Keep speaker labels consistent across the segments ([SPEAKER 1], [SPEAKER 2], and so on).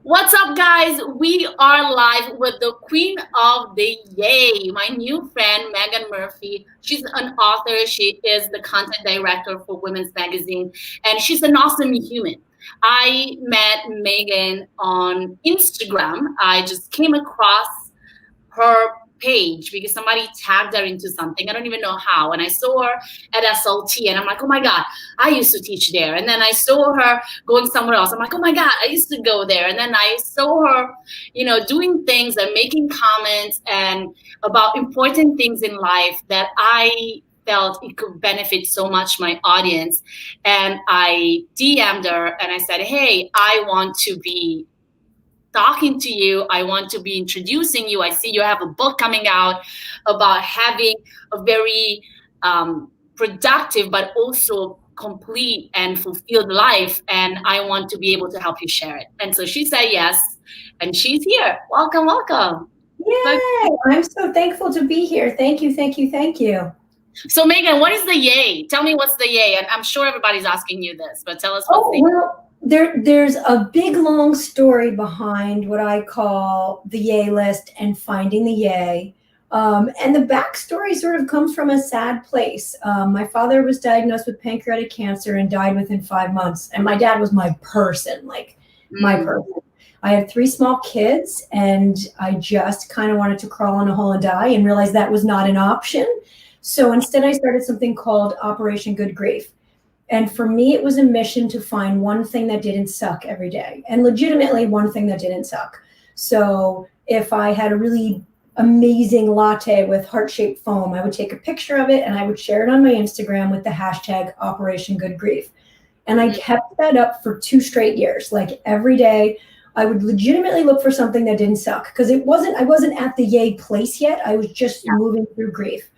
[SPEAKER 1] What's up, guys? We are live with the queen of the yay, my new friend, Meaghan Murphy. She's an author. She is the content director for Women's Magazine, and she's an awesome human. I met Meaghan on Instagram. I just came across her page because somebody tagged her into something. I don't even know how. And I saw her at SLT and I'm like, oh my God, I used to teach there. And then I saw her going somewhere else. I'm like, oh my God, I used to go there. And then I saw her, doing things and making comments and about important things in life that I felt it could benefit so much my audience. And I DM'd her and I said, hey, I want to be talking to you. I want to be introducing you. I see you have a book coming out about having a very productive, but also complete and fulfilled life. And I want to be able to help you share it. And so she said yes. And she's here. Welcome, welcome.
[SPEAKER 2] Yay! I'm so thankful to be here. Thank you, thank you, thank you.
[SPEAKER 1] So Meaghan, what is the yay? Tell me what's the yay. And I'm sure everybody's asking you this, but tell us what's the yay.
[SPEAKER 2] Well, there's a big long story behind what I call the yay list and finding the yay. And the backstory sort of comes from a sad place. My father was diagnosed with pancreatic cancer and died within 5 months. And my dad was my person, my person. I had 3 small kids and I just kind of wanted to crawl in a hole and die and realized that was not an option. So instead I started something called Operation Good Grief. And for me, it was a mission to find one thing that didn't suck every day, and legitimately one thing that didn't suck. So if I had a really amazing latte with heart-shaped foam, I would take a picture of it and I would share it on my Instagram with the hashtag Operation Good Grief. And I kept that up for 2 straight years. Like every day, I would legitimately look for something that didn't suck because I wasn't at the yay place yet. I was just moving through grief.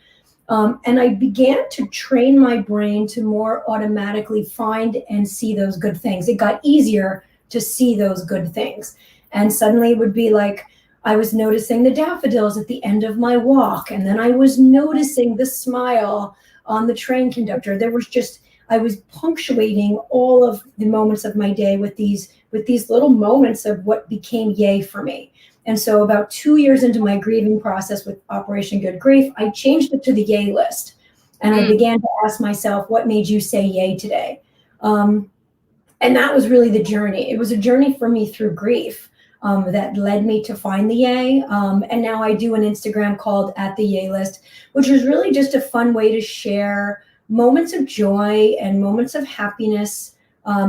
[SPEAKER 2] And I began to train my brain to more automatically find and see those good things. It got easier to see those good things. And suddenly it would be like I was noticing the daffodils at the end of my walk. And then I was noticing the smile on the train conductor. I was punctuating all of the moments of my day with these little moments of what became yay for me. And so about 2 years into my grieving process with Operation Good Grief, I changed it to the yay list. And I began to ask myself, what made you say yay today? And that was really the journey. It was a journey for me through grief that led me to find the yay. And now I do an Instagram called @the-yay-list, which was really just a fun way to share moments of joy and moments of happiness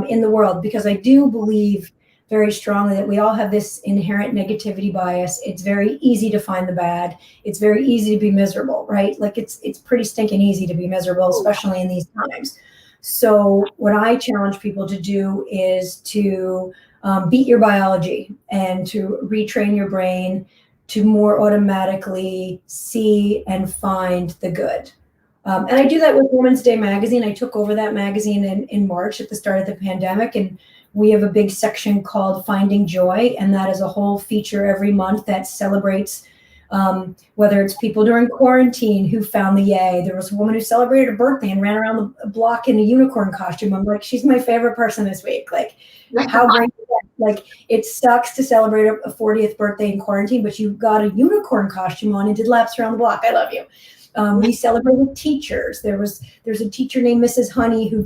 [SPEAKER 2] in the world, because I do believe very strongly that we all have this inherent negativity bias. It's very easy to find the bad. It's very easy to be miserable, right? Like it's pretty stinking easy to be miserable, especially in these times. So what I challenge people to do is to beat your biology and to retrain your brain to more automatically see and find the good. And I do that with Women's Day magazine. I took over that magazine in March at the start of the pandemic, and we have a big section called Finding Joy, and that is a whole feature every month that celebrates whether it's people during quarantine who found the yay. There was a woman who celebrated her birthday and ran around the block in a unicorn costume. I'm like, she's my favorite person this week. Like, how great is that? Like, it sucks to celebrate a 40th birthday in quarantine, but you got a unicorn costume on and did laps around the block. I love you. We celebrated teachers. There's a teacher named Mrs. Honey who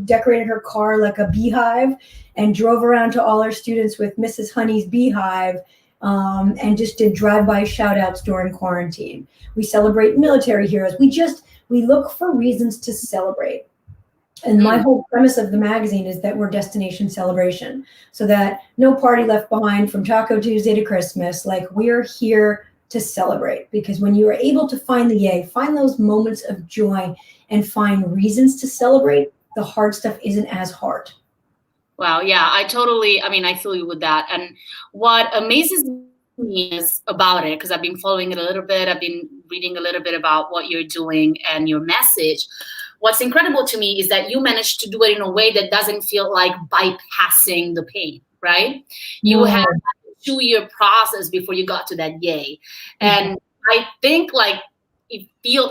[SPEAKER 2] decorated her car like a beehive and drove around to all her students with Mrs. Honey's beehive and just did drive-by shout-outs during quarantine. We celebrate military heroes. We look for reasons to celebrate. And my whole premise of the magazine is that we're destination celebration, so that no party left behind from Taco Tuesday to Christmas. Like, we're here to celebrate, because when you are able to find the yay, find those moments of joy and find reasons to celebrate, the hard stuff isn't as hard.
[SPEAKER 1] Wow. Yeah, I feel you with that. And what amazes me is about it, because I've been following it a little bit. I've been reading a little bit about what you're doing and your message. What's incredible to me is that you managed to do it in a way that doesn't feel like bypassing the pain, right? You had a 2-year process before you got to that yay. And I think, like,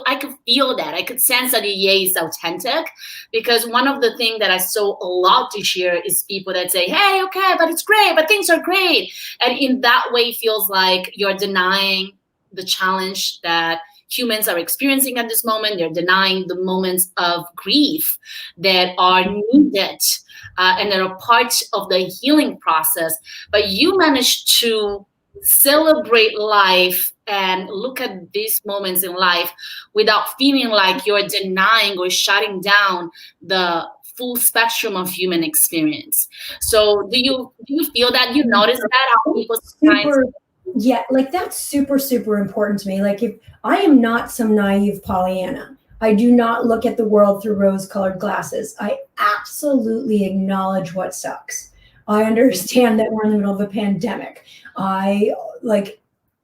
[SPEAKER 1] I could feel that. I could sense that the yay is authentic, because one of the things that I saw a lot this year is people that say, hey, okay, but it's great, but things are great. And in that way, it feels like you're denying the challenge that humans are experiencing at this moment. They're denying the moments of grief that are needed and that are part of the healing process. But you managed to celebrate life and look at these moments in life without feeling like you're denying or shutting down the full spectrum of human experience. So do you feel that, you notice that, how people sometimes...
[SPEAKER 2] Yeah, like that's super, super important to me. Like, if I am not some naive Pollyanna, I do not look at the world through rose-colored glasses. I absolutely acknowledge what sucks. I understand that we're in the middle of a pandemic. I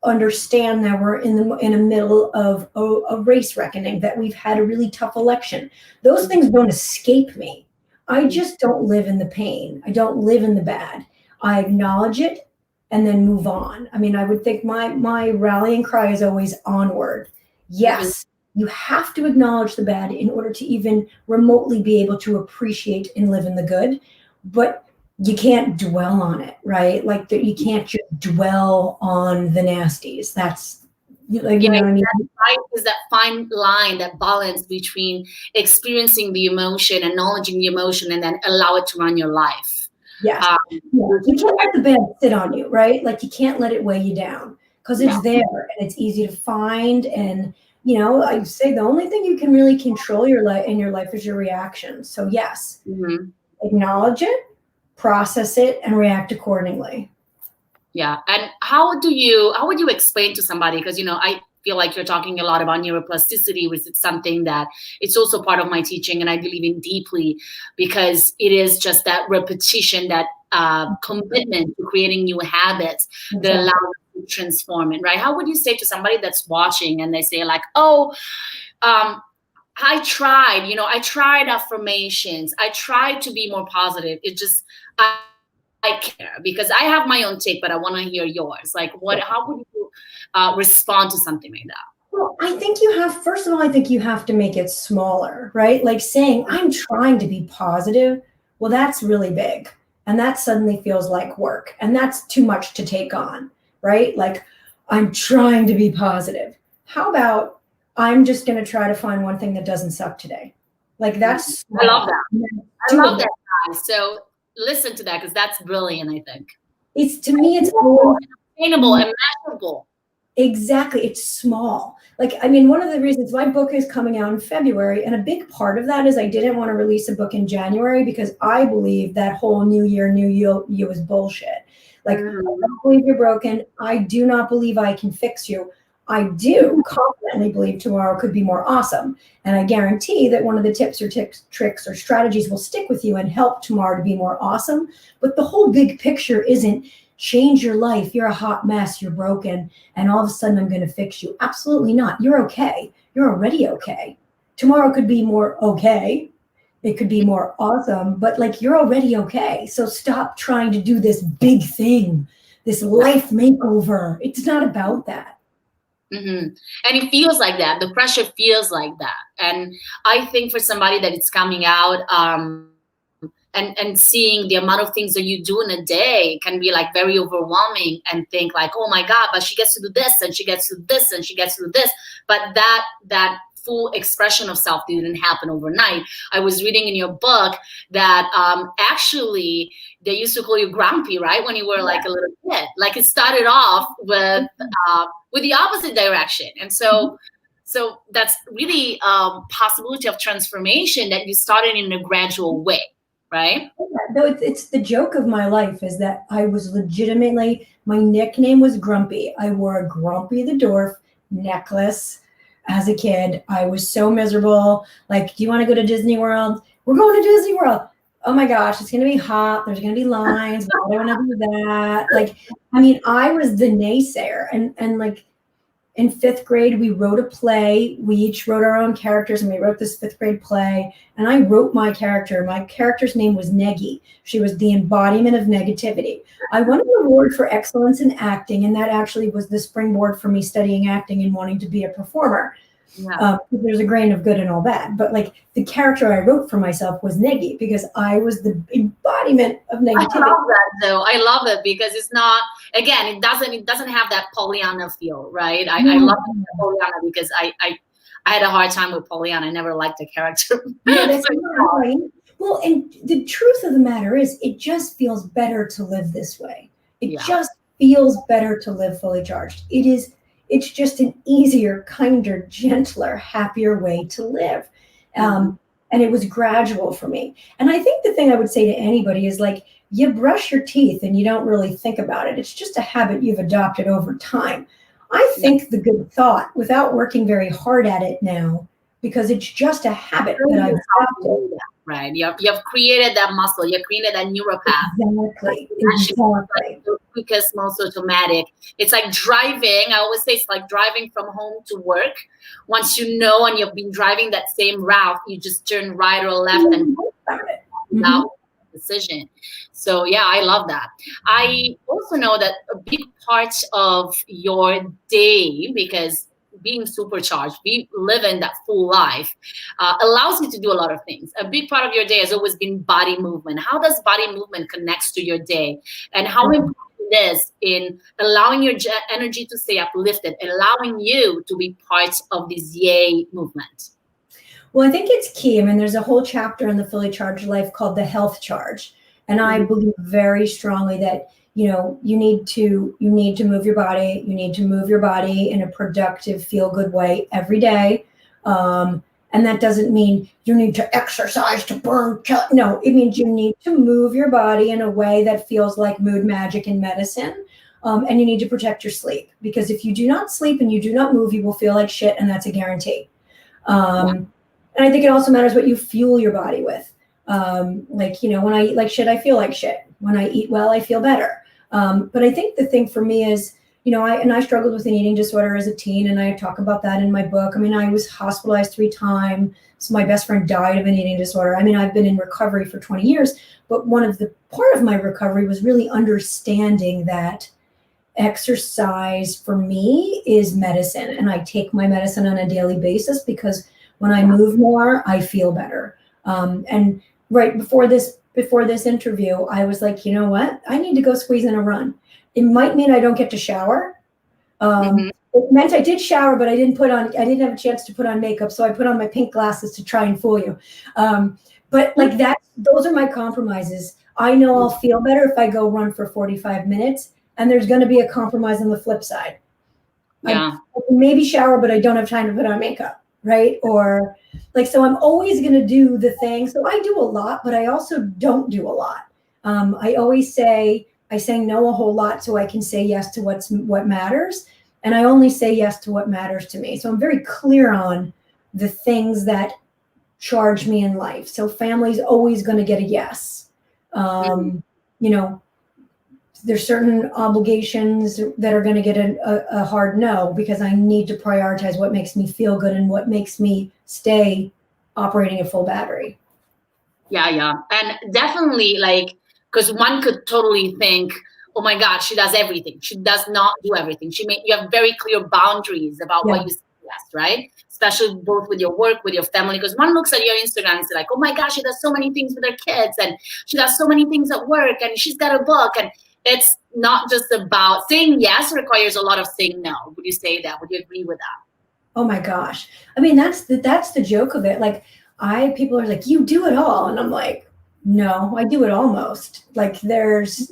[SPEAKER 2] understand that we're in the middle of a race reckoning, that we've had a really tough election. Those things don't escape me. I just don't live in the pain. I don't live in the bad. I acknowledge it and then move on. I mean, I would think my rallying cry is always onward. Yes, you have to acknowledge the bad in order to even remotely be able to appreciate and live in the good, but you can't dwell on it, right? Like, you can't just dwell on the nasties. That's, like, you know what I mean?
[SPEAKER 1] Right, is that fine line, that balance between experiencing the emotion, acknowledging the emotion, and then allow it to run your life.
[SPEAKER 2] Yes. You can't let the bad sit on you, right? Like, you can't let it weigh you down, because it's there and it's easy to find. And, you know, I say the only thing you can really control in your life is your reaction. So yes, acknowledge it, process it, and react accordingly.
[SPEAKER 1] Yeah. And how would you explain to somebody, because, you know, I feel like you're talking a lot about neuroplasticity, which is something that it's also part of my teaching and I believe in deeply, because it is just that repetition, that commitment to creating new habits that allow you to transform it, right? How would you say to somebody that's watching and they say like, oh, I tried affirmations, I tried to be more positive, it just, I care, because I have my own take, but I want to hear yours. Like, how would you respond to something like that?
[SPEAKER 2] Well, I think first of all, I think you have to make it smaller, right? Like saying, I'm trying to be positive. Well, that's really big. And that suddenly feels like work. And that's too much to take on, right? Like, I'm trying to be positive. How about, I'm just going to try to find one thing that doesn't suck today? Like, that's...
[SPEAKER 1] I love that. I love that, guys. So listen to that, because that's brilliant, I think.
[SPEAKER 2] To me, it's
[SPEAKER 1] attainable and measurable.
[SPEAKER 2] Exactly. It's small. Like, I mean, one of the reasons my book is coming out in February, and a big part of that is I didn't want to release a book in January, because I believe that whole new year, new you is bullshit. Like, I don't believe you're broken. I do not believe I can fix you. I do confidently believe tomorrow could be more awesome. And I guarantee that one of the tips or tricks or strategies will stick with you and help tomorrow to be more awesome. But the whole big picture isn't change your life. You're a hot mess. You're broken. And all of a sudden I'm going to fix you. Absolutely not. You're okay. You're already okay. Tomorrow could be more okay. It could be more awesome, but like, you're already okay. So stop trying to do this big thing, this life makeover. It's not about that.
[SPEAKER 1] And it feels like that. The pressure feels like that. And I think for somebody that it's coming out, and seeing the amount of things that you do in a day can be like very overwhelming, and think like, oh my God, but she gets to do this and she gets to do this and she gets to do this. But that full expression of self didn't happen overnight. I was reading in your book that actually they used to call you grumpy, right? When you were like a little kid. Like, it started off with the opposite direction. And so that's really possibility of transformation, that you started in a gradual way, right?
[SPEAKER 2] No, it's the joke of my life is that I was legitimately, my nickname was Grumpy. I wore a Grumpy the Dwarf necklace as a kid. I was so miserable. Like, do you want to go to Disney World? We're going to Disney World. Oh my gosh, it's going to be hot. There's going to be lines. I don't want to do that. Like, I mean, I was the naysayer. And like, in 5th grade, we wrote a play. We each wrote our own characters, and we wrote this 5th grade play. And I wrote my character. My character's name was Neggy. She was the embodiment of negativity. I won an award for excellence in acting, and that actually was the springboard for me studying acting and wanting to be a performer.
[SPEAKER 1] Yeah.
[SPEAKER 2] There's a grain of good and all that. But like the character I wrote for myself was Neggy because I was the embodiment of
[SPEAKER 1] I
[SPEAKER 2] negativity.
[SPEAKER 1] love that though. I love it because it's not, again, it doesn't have that Pollyanna feel, right? I love Pollyanna because I had a hard time with Pollyanna. I never liked the character.
[SPEAKER 2] Yeah, that's
[SPEAKER 1] So,
[SPEAKER 2] not right. Well, and the truth of the matter is, it just feels better to live this way. It
[SPEAKER 1] yeah.
[SPEAKER 2] just feels better to live fully charged. It's just an easier, kinder, gentler, happier way to live. And it was gradual for me. And I think the thing I would say to anybody is like, you brush your teeth and you don't really think about it. It's just a habit you've adopted over time. I think the good thought, without working very hard at it now, because it's just a habit that I've adopted.
[SPEAKER 1] Right. You've created that muscle. You've created that neural path.
[SPEAKER 2] Exactly.
[SPEAKER 1] Like the quickest, most automatic. It's like driving. I always say it's like driving from home to work. Once you know and you've been driving that same route, you just turn right or left and now decision. So yeah, I love that. I also know that a big part of your day, because being supercharged, we live in that full life, allows you to do a lot of things. A big part of your day has always been body movement. How does body movement connects to your day, and how important it is in allowing your energy to stay uplifted, allowing you to be part of this yay movement?
[SPEAKER 2] Well, I think it's key. I mean, there's a whole chapter in the Fully Charged Life called the Health Charge. And I believe very strongly that, you need to move your body. You need to move your body in a productive, feel-good way every day. And that doesn't mean you need to exercise to burn. No, it means you need to move your body in a way that feels like mood magic and medicine. And you need to protect your sleep, because if you do not sleep and you do not move, you will feel like shit, and that's a guarantee. And I think it also matters what you fuel your body with. When I eat like shit, I feel like shit. When I eat well, I feel better. But I think the thing for me is, I struggled with an eating disorder as a teen, and I talk about that in my book. I mean, I was hospitalized 3 times. So my best friend died of an eating disorder. I mean, I've been in recovery for 20 years, but part of my recovery was really understanding that exercise for me is medicine. And I take my medicine on a daily basis because when I move more, I feel better. And right before this interview, I was like, you know what? I need to go squeeze in a run. It might mean I don't get to shower. It meant I did shower, but I didn't have a chance to put on makeup. So I put on my pink glasses to try and fool you. But like those are my compromises. I know I'll feel better if I go run for 45 minutes, and there's going to be a compromise on the flip side.
[SPEAKER 1] Yeah.
[SPEAKER 2] I can maybe shower, but I don't have time to put on makeup. Right. Or so I'm always going to do the thing. So I do a lot, but I also don't do a lot. I always say no a whole lot so I can say yes to what matters. And I only say yes to what matters to me. So I'm very clear on the things that charge me in life. So family's always going to get a yes. There's certain obligations that are going to get a hard no, because I need to prioritize what makes me feel good and what makes me stay operating at full battery.
[SPEAKER 1] Yeah. And definitely, because one could totally think, oh my God, she does everything. She does not do everything. You have very clear boundaries about what you suggest, right? Especially both with your work, with your family. Because one looks at your Instagram and is like, oh my gosh, she does so many things with her kids, and she does so many things at work, and she's got a book. And it's not just about saying yes requires a lot of saying no. Would you say that? Would you agree with that?
[SPEAKER 2] Oh my gosh. I mean, that's the joke of it. People are like, you do it all. And I'm like, no, I do it almost. There's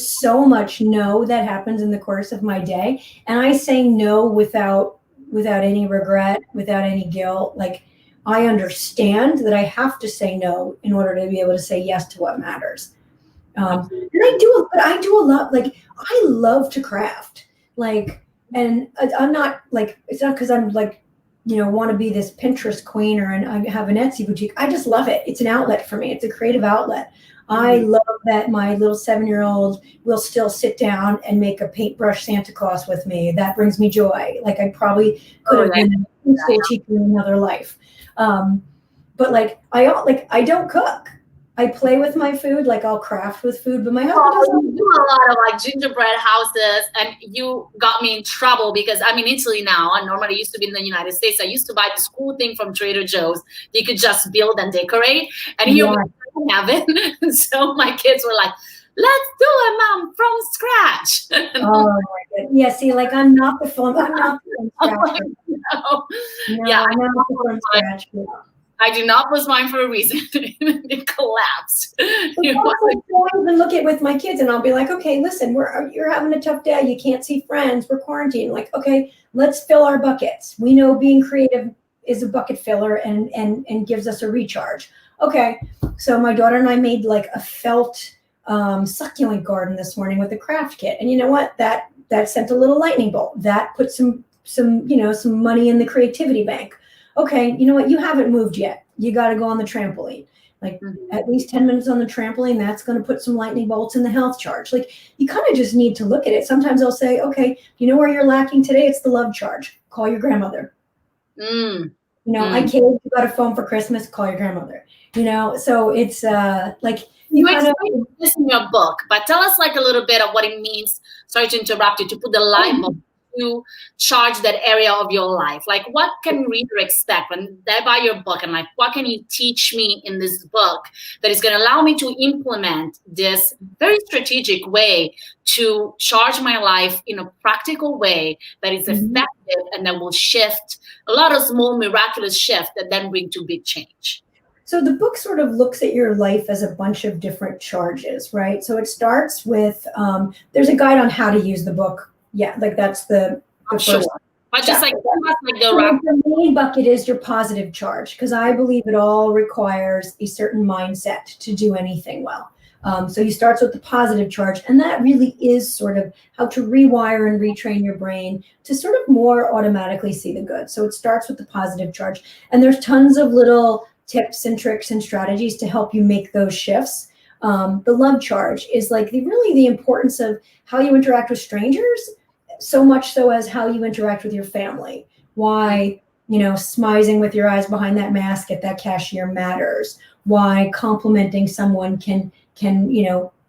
[SPEAKER 2] so much no that happens in the course of my day. And I say no without any regret, without any guilt. I understand that I have to say no in order to be able to say yes to what matters. And I do a lot. I love to craft. And I'm not it's not because I'm want to be this Pinterest queen or I have an Etsy boutique. I just love it. It's an outlet for me. It's a creative outlet. I love that my little 7-year-old will still sit down and make a paintbrush Santa Claus with me. That brings me joy. I probably could have been a school teacher in another life. But I don't cook. I play with my food, like I'll craft with food, but my husband
[SPEAKER 1] Oh,
[SPEAKER 2] doesn't.
[SPEAKER 1] you do a lot of like gingerbread houses, and you got me in trouble because I'm in Italy now. I normally used to be in the United States. I used to buy this cool thing from Trader Joe's. You could just build and decorate. And here we
[SPEAKER 2] Yeah.
[SPEAKER 1] don't have it. So my kids were like, "Let's do it, mom, from scratch." And
[SPEAKER 2] Oh my goodness. Yeah, see, like I'm not the from
[SPEAKER 1] I'm
[SPEAKER 2] scratch
[SPEAKER 1] like,
[SPEAKER 2] person.
[SPEAKER 1] no.
[SPEAKER 2] No,
[SPEAKER 1] Yeah,
[SPEAKER 2] I'm not the from scratch person.
[SPEAKER 1] I do not post mine for a reason. It collapsed.
[SPEAKER 2] But
[SPEAKER 1] It
[SPEAKER 2] that's
[SPEAKER 1] was
[SPEAKER 2] like, I even look at with my kids and I'll be like, okay, listen, you're having a tough day. You can't see friends. We're quarantined. Like, okay, let's fill our buckets. We know being creative is a bucket filler and gives us a recharge. Okay, so my daughter and I made like a felt succulent garden this morning with a craft kit, and you know what? That sent a little lightning bolt. That put some some money in the creativity bank. Okay, you know what? You haven't moved yet. You got to go on the trampoline. Like at least 10 minutes on the trampoline, that's going to put some lightning bolts in the health charge. Like you kind of just need to look at it. Sometimes I'll say, okay, you know where you're lacking today? It's the love charge. Call your grandmother.
[SPEAKER 1] mm,
[SPEAKER 2] I kid, you got a phone for Christmas, call your grandmother. So it's like you
[SPEAKER 1] You
[SPEAKER 2] kind of.
[SPEAKER 1] explain this in your book, but tell us like a little bit of what it means. Sorry to interrupt you. To put the light bulb to charge that area of your life. Like, what can reader expect when they buy your book, and like, what can you teach me in this book that is going to allow me to implement this very strategic way to charge my life in a practical way that is effective and that will shift a lot of small miraculous shift that then bring to big change.
[SPEAKER 2] So the book sort of looks at your life as a bunch of different charges, right? So it starts with there's a guide on how to use the book. Yeah, like that's the
[SPEAKER 1] Sure.
[SPEAKER 2] first.
[SPEAKER 1] But just like, the
[SPEAKER 2] So like the main bucket is your positive charge, because I believe it all requires a certain mindset to do anything well. So you start with the positive charge, and that really is sort of how to rewire and retrain your brain to sort of more automatically see the good. So it starts with the positive charge, and there's tons of little tips and tricks and strategies to help you make those shifts. The love charge is like really the importance of how you interact with strangers, so much so as how you interact with your family. Why, smizing with your eyes behind that mask at that cashier matters. Why complimenting someone can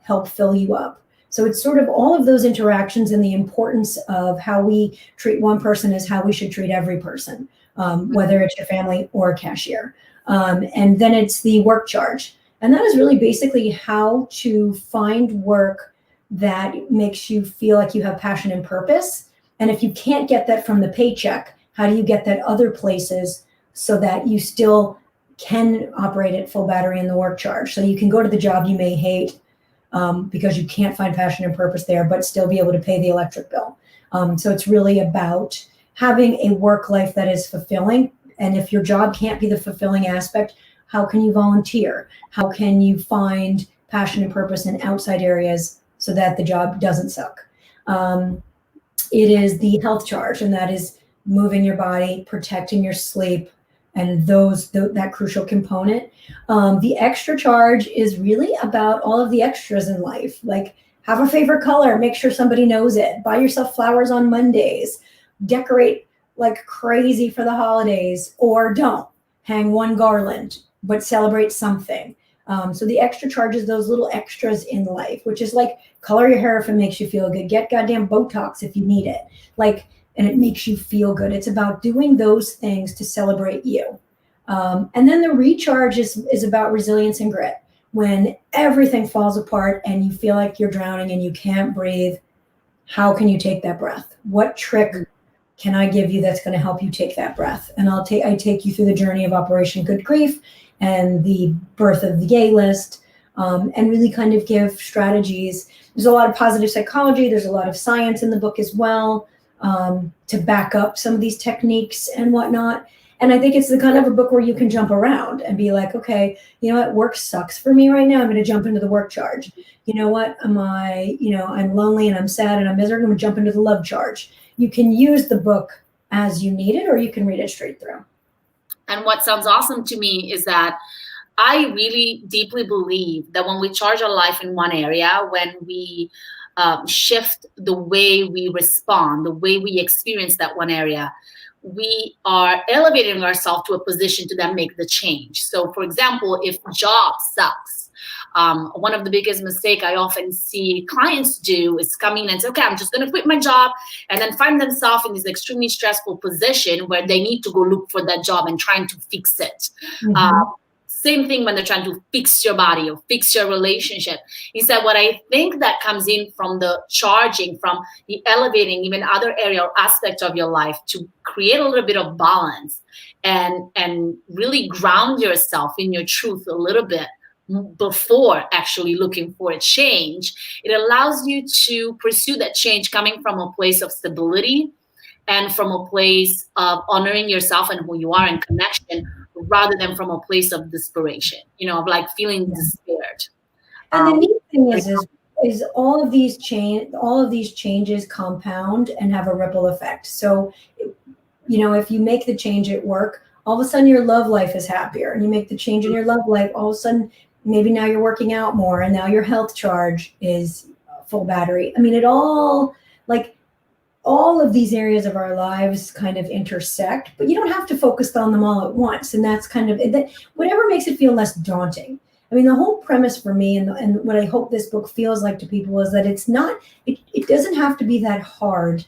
[SPEAKER 2] help fill you up. So it's sort of all of those interactions, and the importance of how we treat one person is how we should treat every person, whether it's your family or a cashier. And then it's the work charge. And that is really basically how to find work that makes you feel like you have passion and purpose. And if you can't get that from the paycheck, how do you get that other places so that you still can operate at full battery in the work charge? So you can go to the job you may hate because you can't find passion and purpose there, but still be able to pay the electric bill. So it's really about having a work life that is fulfilling. And if your job can't be the fulfilling aspect, how can you volunteer? How can you find passion and purpose in outside areas so that the job doesn't suck? It is the health charge, and that is moving your body, protecting your sleep, and that crucial component. The extra charge is really about all of the extras in life, like have a favorite color, make sure somebody knows it, buy yourself flowers on Mondays, decorate like crazy for the holidays, or don't. Hang one garland, but celebrate something. So the extra charges, those little extras in life, which is like color your hair if it makes you feel good, get goddamn Botox if you need it, and it makes you feel good. It's about doing those things to celebrate you. And then the recharge is about resilience and grit. When everything falls apart and you feel like you're drowning and you can't breathe, how can you take that breath? What trick can I give you that's going to help you take that breath? And I take you through the journey of Operation Good Grief and the birth of the Yay list, and really kind of give strategies. There's a lot of positive psychology. There's a lot of science in the book as well, to back up some of these techniques and whatnot. And I think it's the kind of a book where you can jump around and be like, okay, you know what, work sucks for me right now. I'm going to jump into the work charge. You know what, I'm lonely and I'm sad and I'm miserable. I'm going to jump into the love charge. You can use the book as you need it, or you can read it straight through.
[SPEAKER 1] And what sounds awesome to me is that I really deeply believe that when we charge our life in one area, when we shift the way we respond, the way we experience that one area, we are elevating ourselves to a position to then make the change. So, for example, if job sucks, One of the biggest mistake I often see clients do is come in and say, okay, I'm just going to quit my job, and then find themselves in this extremely stressful position where they need to go look for that job and trying to fix it. Same thing when they're trying to fix your body or fix your relationship. He said, what I think that comes in from the charging, from the elevating even other area or aspect of your life to create a little bit of balance and really ground yourself in your truth a little bit before actually looking for a change, it allows you to pursue that change coming from a place of stability and from a place of honoring yourself and who you are in connection, rather than from a place of desperation, of like feeling despaired.
[SPEAKER 2] And the neat thing is all of these changes compound and have a ripple effect. So, if you make the change at work, all of a sudden your love life is happier, and you make the change in your love life, all of a sudden maybe now you're working out more, and now your health charge is full battery. I mean, all of these areas of our lives kind of intersect, but you don't have to focus on them all at once. And that's kind of whatever makes it feel less daunting. I mean, the whole premise for me and what I hope this book feels like to people is that it doesn't have to be that hard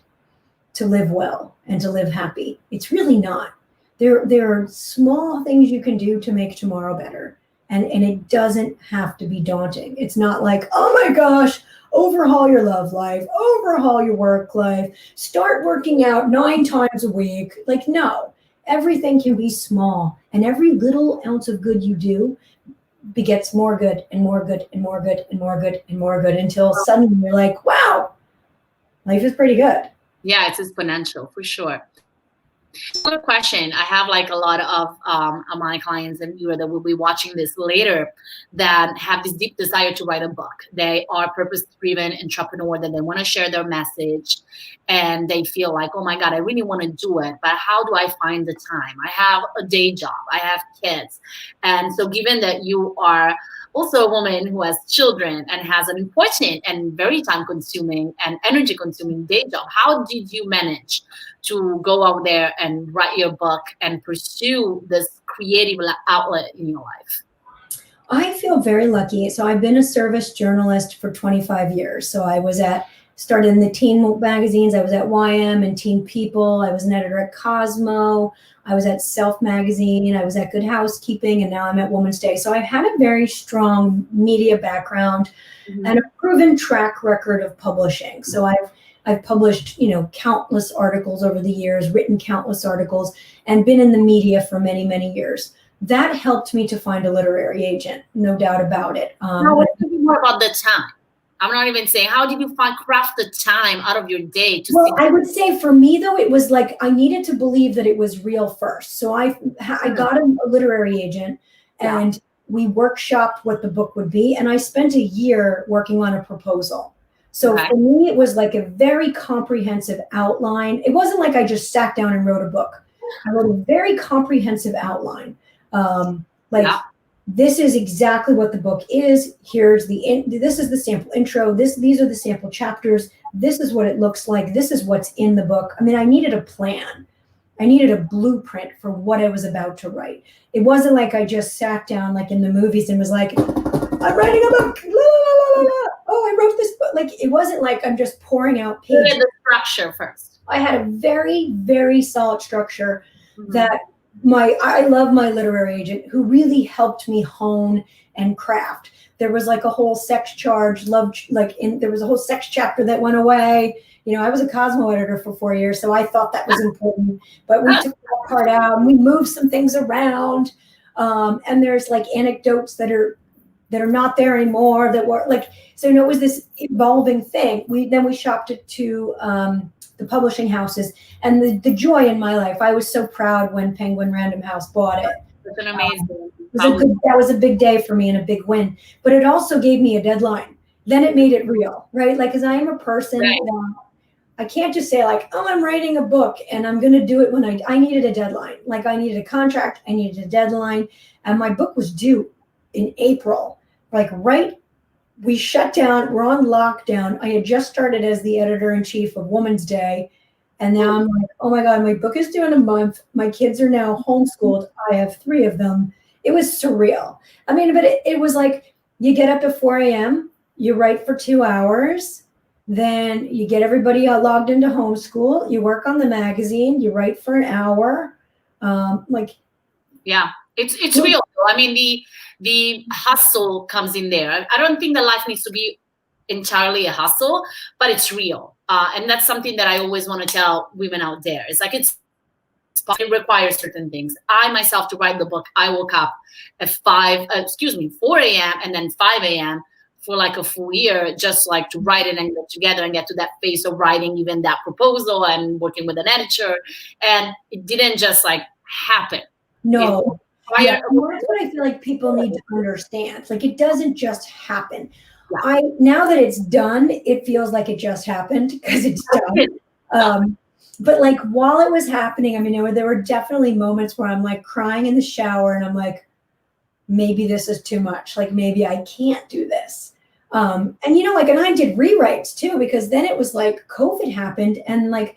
[SPEAKER 2] to live well and to live happy. It's really not. There are small things you can do to make tomorrow better. And it doesn't have to be daunting. It's not like, oh my gosh, overhaul your love life, overhaul your work life, start working out 9 times a week. Like, no, everything can be small, and every little ounce of good you do begets more good and more good and more good and more good and more good until suddenly you're like, wow, life is pretty good.
[SPEAKER 1] Yeah, it's exponential for sure. Another question. I have like a lot of my clients and you that will be watching this later that have this deep desire to write a book. They are purpose-driven entrepreneur that they want to share their message, and they feel like, oh my God, I really want to do it, but how do I find the time? I have a day job, I have kids. And so given that you are also a woman who has children and has an important and very time-consuming and energy-consuming day job, how did you manage to go out there and write your book and pursue this creative outlet in your life?
[SPEAKER 2] I feel very lucky. So I've been a service journalist for 25 years. So I started in the teen magazines. I was at YM and Teen People. I was an editor at Cosmo. I was at Self Magazine. I was at Good Housekeeping, and now I'm at Woman's Day. So I've had a very strong media background and a proven track record of publishing. So I've published, countless articles over the years, written countless articles, and been in the media for many, many years. That helped me to find a literary agent, no doubt about it.
[SPEAKER 1] Now, let's talk more about the time. I'm not even saying, how did you craft the time out of your day?
[SPEAKER 2] I would say for me, though, it was like I needed to believe that it was real first. So I got a literary agent, and we workshopped what the book would be. And I spent a year working on a proposal. So for me, it was like a very comprehensive outline. It wasn't like I just sat down and wrote a book. I wrote a very comprehensive outline. This is exactly what the book is. This is the sample intro. These are the sample chapters. This is what it looks like. This is what's in the book. I mean, I needed a plan. I needed a blueprint for what I was about to write. It wasn't like I just sat down like in the movies and was like, I'm writing a book. La, la, la, la. Oh, I wrote this book. Like, it wasn't like I'm just pouring out pages.
[SPEAKER 1] You had the structure first.
[SPEAKER 2] I had a very, very solid structure that I love my literary agent who really helped me hone and craft. There was like a whole sex charge, there was a whole sex chapter that went away. I was a Cosmo editor for 4 years, so I thought that was important, but we took that part out and we moved some things around. And there's like anecdotes that are not there anymore that were like, so it was this evolving thing. Then we shopped it to the publishing houses, and the joy in my life. I was so proud when Penguin Random House bought it.
[SPEAKER 1] It's an amazing.
[SPEAKER 2] That was a big day for me and a big win. But it also gave me a deadline. Then it made it real, right? Like, because I am a person that I can't just say like, oh, I'm writing a book and I'm going to do it when I needed a deadline. Like, I needed a contract, I needed a deadline, and my book was due in April. We shut down, we're on lockdown. I had just started as the editor-in-chief of Woman's Day. And now I'm like, oh my God, my book is due in a month. My kids are now homeschooled. I have 3 of them. It was surreal. I mean, but it was like, you get up at 4 a.m., you write for 2 hours, then you get everybody logged into homeschool, you work on the magazine, you write for an hour.
[SPEAKER 1] Yeah, it's real. I mean, the hustle comes in there. I don't think that life needs to be entirely a hustle, but it's real. And that's something that I always want to tell women out there. It's like it requires certain things. I myself, to write the book, I woke up at 4 a.m. and then 5 a.m. for like a full year, just like to write it and get together and get to that phase of writing even that proposal and working with an editor. And it didn't just like happen.
[SPEAKER 2] No. Yeah, that's what I feel like people need to understand. Like, it doesn't just happen. Yeah. Now that it's done, it feels like it just happened because it's done. But like while it was happening, I mean, there were definitely moments where I'm like crying in the shower and I'm like, maybe this is too much. Like, maybe I can't do this. And and I did rewrites too, because then it was like COVID happened and like,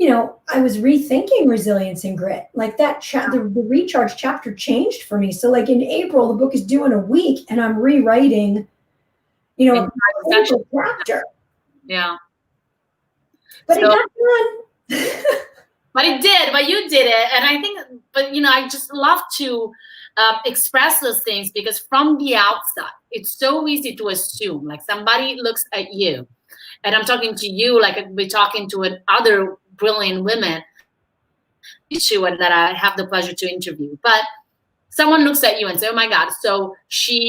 [SPEAKER 2] I was rethinking resilience and grit. Like that the recharge chapter changed for me. So like in April, the book is due in a week and I'm rewriting, a chapter.
[SPEAKER 1] Yeah.
[SPEAKER 2] But it got done.
[SPEAKER 1] But you did it. And I think, I just love to express those things, because from the outside, it's so easy to assume, like somebody looks at you, and I'm talking to you like we're talking to other brilliant women and that I have the pleasure to interview. But someone looks at you and say, oh my God, so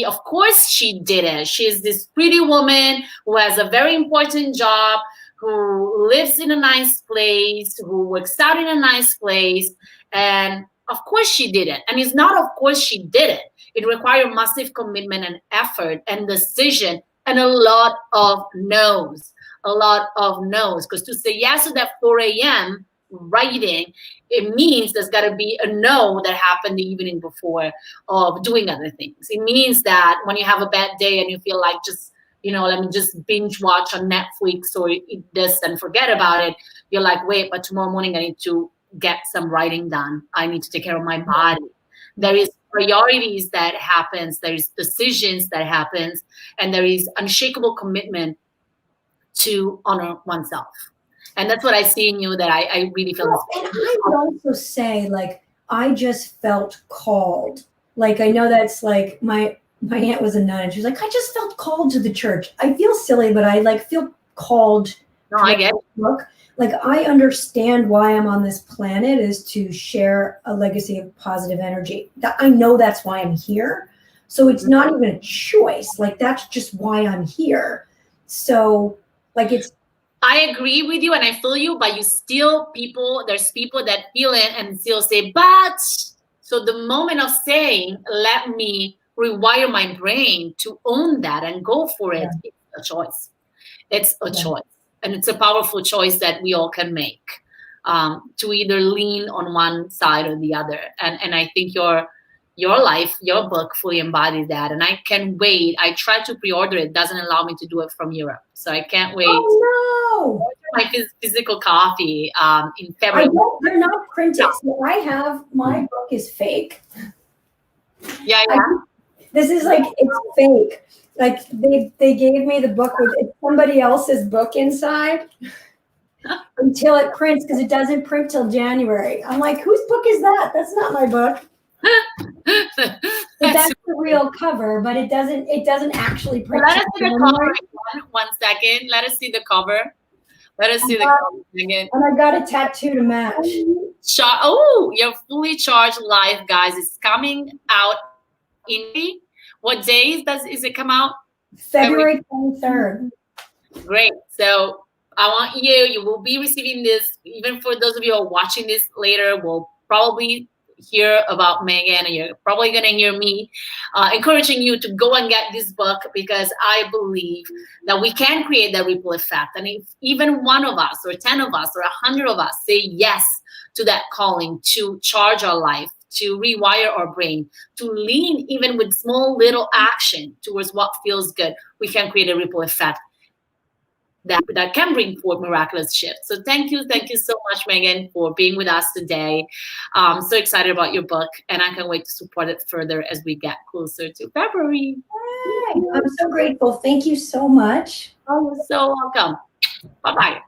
[SPEAKER 1] of course she did it. She's this pretty woman who has a very important job, who lives in a nice place, who works out in a nice place. And of course she did it. And it's not of course she did it. It required massive commitment and effort and decision and a lot of no's. Because to say yes to that 4 a.m. writing, it means there's got to be a no that happened the evening before of doing other things. It means that when you have a bad day and you feel like let me just binge watch on Netflix or eat this and forget about it, you're like, wait, but tomorrow morning I need to get some writing done. I need to take care of my body. There is priorities that happens, there is decisions that happens, and there is unshakable commitment to honor oneself. And that's what I see in you, that I really feel.
[SPEAKER 2] And I would also say, like, I just felt called. Like, I know that's like my aunt was a nun and she was like, I just felt called to the church. I feel silly, but I like feel called.
[SPEAKER 1] No, I get it.
[SPEAKER 2] Look, like I understand why I'm on this planet is to share a legacy of positive energy. I know that's why I'm here. So it's not even a choice. Like, that's just why I'm here. So like
[SPEAKER 1] I agree with you and I feel you, but there's people that feel it and still say, but. So the moment of saying, let me rewire my brain to own that and go for it, it's a choice. It's a choice. And it's a powerful choice that we all can make, to either lean on one side or the other. And I think your life, your book fully embodies that. And I can't wait. I tried to pre-order it. It doesn't allow me to do it from Europe. So I can't wait.
[SPEAKER 2] Oh, no.
[SPEAKER 1] My physical copy in February.
[SPEAKER 2] They're not printed. So I have, my book is fake.
[SPEAKER 1] Yeah.
[SPEAKER 2] This is like, it's fake. Like they gave me the book with somebody else's book inside until it prints, because it doesn't print till January. I'm like, whose book is that? That's not my book. That's the real cover, but it doesn't actually print.
[SPEAKER 1] Let us see the cover. One second. Let us see the cover. Let us see the cover again.
[SPEAKER 2] And I got a tattoo to match.
[SPEAKER 1] Oh, your fully charged life, guys, is coming out in what days is it come out?
[SPEAKER 2] February 23rd.
[SPEAKER 1] Great. So I want you will be receiving this, even for those of you who are watching this later, will probably hear about Meaghan, and you're probably going to hear me encouraging you to go and get this book, because I believe that we can create that ripple effect. And if even one of us or 10 of us or 100 of us say yes to that calling to charge our life, to rewire our brain, to lean even with small little action towards what feels good, we can create a ripple effect that can bring forth miraculous shifts. So thank you so much, Meaghan, for being with us today. I'm so excited about your book, and I can't wait to support it further as we get closer to February.
[SPEAKER 2] I'm so grateful. Thank you so much.
[SPEAKER 1] Oh, you're so welcome. Bye bye.